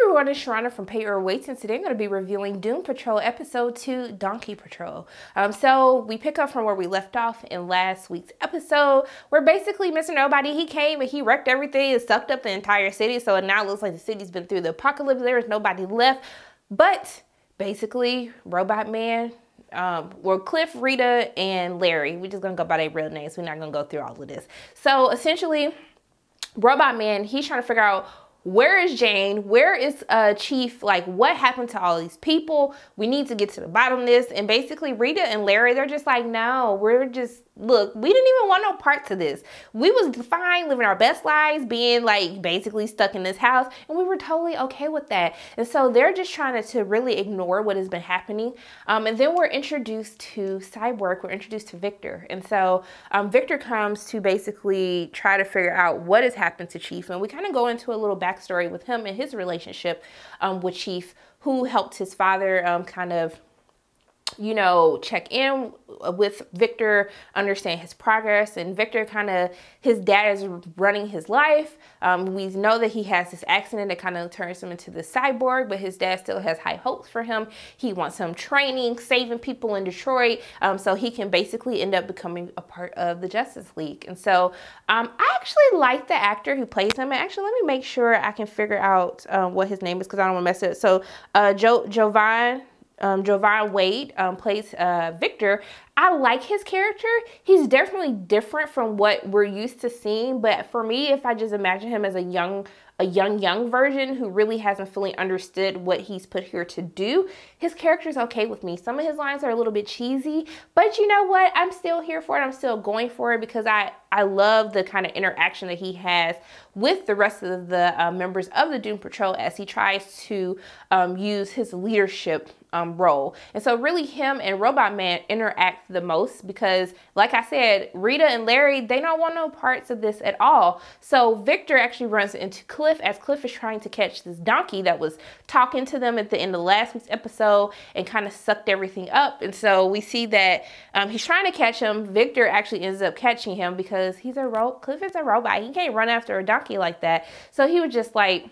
everyone, it's Sharronda from Pay Your Weights, and today I'm going to be reviewing Doom Patrol Episode 2, Donkey Patrol. So we pick up from where we left off in last week's episode, where basically Mr. Nobody, he came and he wrecked everything and sucked up the entire city, so it now looks like the city's been through the apocalypse. There is nobody left, but basically Robot Man, Cliff, Rita, and Larry. We're just going to go by their real names. We're not going to go through all of this. So essentially, Robot Man, he's trying to figure out, where is Jane? Where is Chief? Like, what happened to all these people? We need to get to the bottom of this. And basically, Rita and Larry, they're just like, no, we're just, look, we didn't even want no parts of this. We was fine living our best lives, being like basically stuck in this house, and we were totally okay with that. And so they're just trying to really ignore what has been happening. And then we're introduced to Cyborg. We're introduced to Victor. And so Victor comes to basically try to figure out what has happened to Chief. And we kind of go into a little backstory with him and his relationship with Chief, who helped his father kind of, you know, check in with Victor, understand his progress. And Victor kind of, his dad is running his life. We know that he has this accident that kind of turns him into the cyborg, but his dad still has high hopes for him. He wants him training, saving people in Detroit, so he can basically end up becoming a part of the Justice League. And so I actually like the actor who plays him. And actually, let me make sure I can figure out what his name is, because I don't want to mess it up. So Jovan Wade plays Victor. I like his character. He's definitely different from what we're used to seeing. But for me, if I just imagine him as a young version who really hasn't fully understood what he's put here to do, his character's okay with me. Some of his lines are a little bit cheesy, but you know what? I'm still here for it. I'm still going for it because I love the kind of interaction that he has with the rest of the members of the Doom Patrol as he tries to use his leadership role. And so really him and Robot Man interact the most because, like I said, Rita and Larry, they don't want no parts of this at all. So Victor actually runs into Cliff as Cliff is trying to catch this donkey that was talking to them at the end of last week's episode and kind of sucked everything up. And so we see that he's trying to catch him. Victor actually ends up catching him because Cliff is a robot. He can't run after a donkey like that. So he was just like,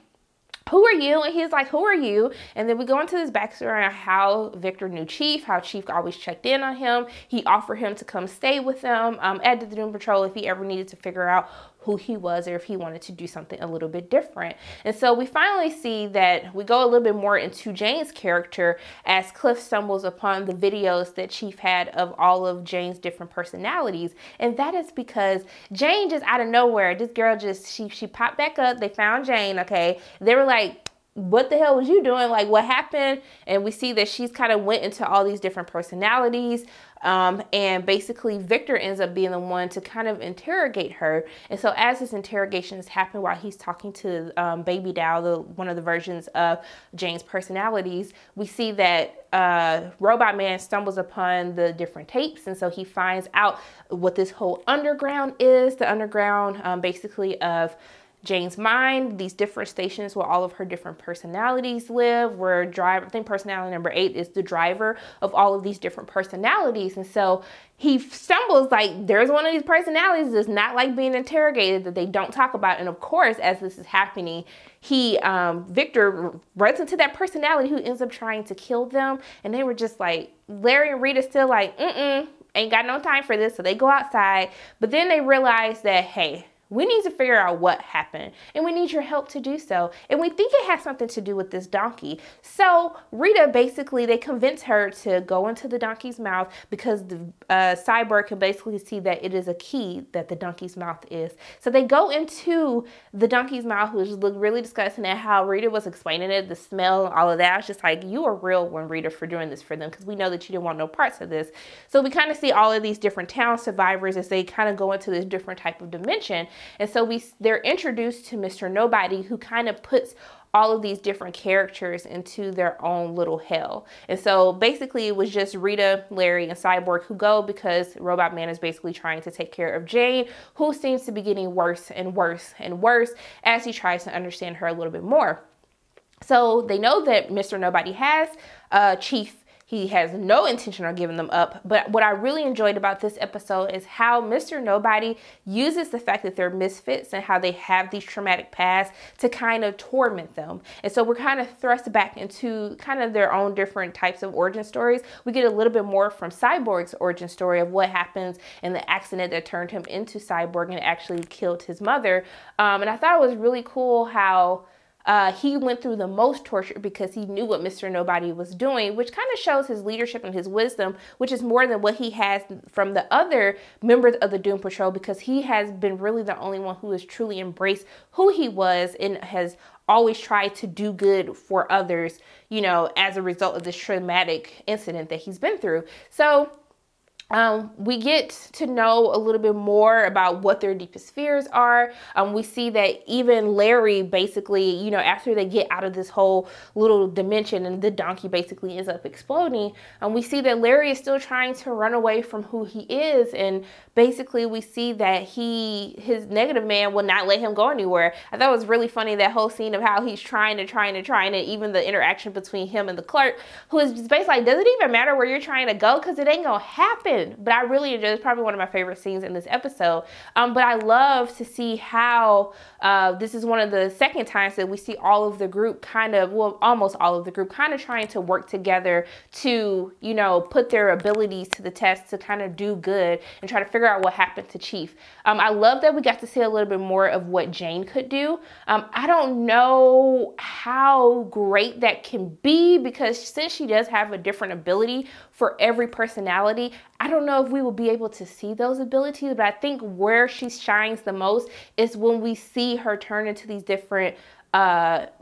who are you? And he's like, who are you? And then we go into this backstory on how Victor knew Chief, how Chief always checked in on him. He offered him to come stay with them at the Doom Patrol if he ever needed to figure out who he was or if he wanted to do something a little bit different. And so we finally see that we go a little bit more into Jane's character as Cliff stumbles upon the videos that Chief had of all of Jane's different personalities. And that is because Jane just out of nowhere, this girl just, she popped back up. They found Jane, okay? They were like, what the hell was you doing? Like, what happened? And we see that she's kind of went into all these different personalities. And basically Victor ends up being the one to kind of interrogate her. And so as this interrogation is happening while he's talking to Baby Doll, one of the versions of Jane's personalities, we see that Robot Man stumbles upon the different tapes. And so he finds out what this whole underground is, the underground basically of Jane's mind, these different stations where all of her different personalities live, where I think personality number 8 is the driver of all of these different personalities. And so he stumbles like there's one of these personalities that's not like being interrogated that they don't talk about. And of course, as this is happening, Victor runs into that personality who ends up trying to kill them. And they were just like, Larry and Rita still like, ain't got no time for this. So they go outside, but then they realize that, hey, we need to figure out what happened and we need your help to do so. And we think it has something to do with this donkey. So Rita, basically, they convince her to go into the donkey's mouth because the cyborg can basically see that it is a key that the donkey's mouth is. So they go into the donkey's mouth, which looked really disgusting, and how Rita was explaining it, the smell, all of that. I was just like, you are real one, Rita, for doing this for them because we know that you didn't want no parts of this. So we kind of see all of these different town survivors as they kind of go into this different type of dimension. And so they're introduced to Mr. Nobody, who kind of puts all of these different characters into their own little hell. And so basically it was just Rita, Larry, and Cyborg who go because Robot Man is basically trying to take care of Jane, who seems to be getting worse and worse and worse as he tries to understand her a little bit more. So they know that Mr. Nobody has Chief He has no intention on giving them up. But what I really enjoyed about this episode is how Mr. Nobody uses the fact that they're misfits and how they have these traumatic pasts to kind of torment them. And so we're kind of thrust back into kind of their own different types of origin stories. We get a little bit more from Cyborg's origin story of what happens in the accident that turned him into Cyborg and actually killed his mother. And I thought it was really cool how he went through the most torture because he knew what Mr. Nobody was doing, which kind of shows his leadership and his wisdom, which is more than what he has from the other members of the Doom Patrol, because he has been really the only one who has truly embraced who he was and has always tried to do good for others, you know, as a result of this traumatic incident that he's been through. So we get to know a little bit more about what their deepest fears are. We see that even Larry basically, you know, after they get out of this whole little dimension and the donkey basically ends up exploding, we see that Larry is still trying to run away from who he is. And basically we see that his negative man will not let him go anywhere. I thought it was really funny, that whole scene of how he's trying, and even the interaction between him and the clerk, who is just basically like, does it even matter where you're trying to go? Because it ain't gonna happen. But I really enjoyed it. It's probably one of my favorite scenes in this episode. But I love to see how this is one of the second times that we see all of the group kind of, well, almost all of the group kind of trying to work together to, you know, put their abilities to the test to kind of do good and try to figure out what happened to Chief. I love that we got to see a little bit more of what Jane could do. I don't know how great that can be, because since she does have a different ability for every personality, I don't know if we will be able to see those abilities, but I think where she shines the most is when we see her turn into these different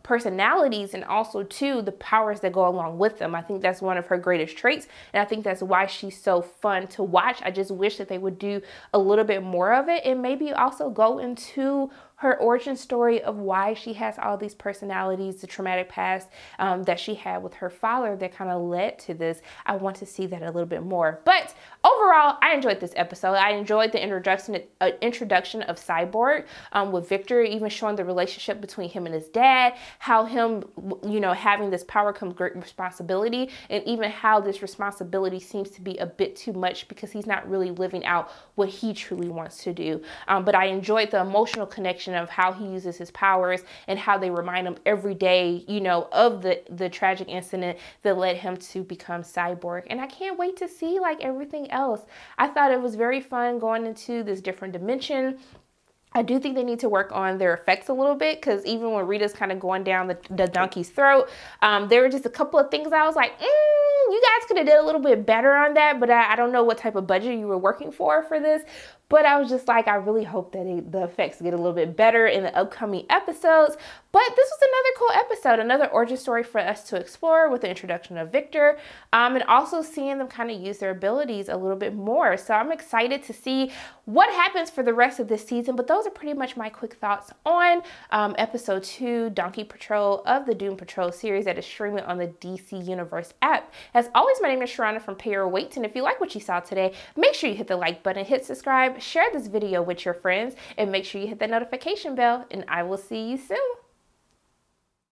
personalities, and also too the powers that go along with them. I think that's one of her greatest traits, and I think that's why she's so fun to watch. I just wish that they would do a little bit more of it, and maybe also go into her origin story of why she has all these personalities, the traumatic past that she had with her father that kind of led to this. I want to see that a little bit more. But overall, I enjoyed this episode. I enjoyed the introduction of Cyborg with Victor, even showing the relationship between him and his dad, how him, you know, having this power comes great responsibility, and even how this responsibility seems to be a bit too much because he's not really living out what he truly wants to do. But I enjoyed the emotional connection of how he uses his powers and how they remind him every day, you know, of the tragic incident that led him to become Cyborg. And I can't wait to see like everything else. I thought it was very fun going into this different dimension. I do think they need to work on their effects a little bit, because even when Rita's kind of going down the donkey's throat, there were just a couple of things I was like, you guys could have did a little bit better on that, but I don't know what type of budget you were working for this. But I was just like, I really hope that the effects get a little bit better in the upcoming episodes. But this was another cool episode, another origin story for us to explore with the introduction of Victor, and also seeing them kind of use their abilities a little bit more. So I'm excited to see what happens for the rest of this season. But those are pretty much my quick thoughts on episode 2, Donkey Patrol of the Doom Patrol series that is streaming on the DC Universe app. As always, my name is Sharronda from Pay Your Weight, and if you like what you saw today, make sure you hit the like button, hit subscribe, share this video with your friends, and make sure you hit that notification bell, and I will see you soon.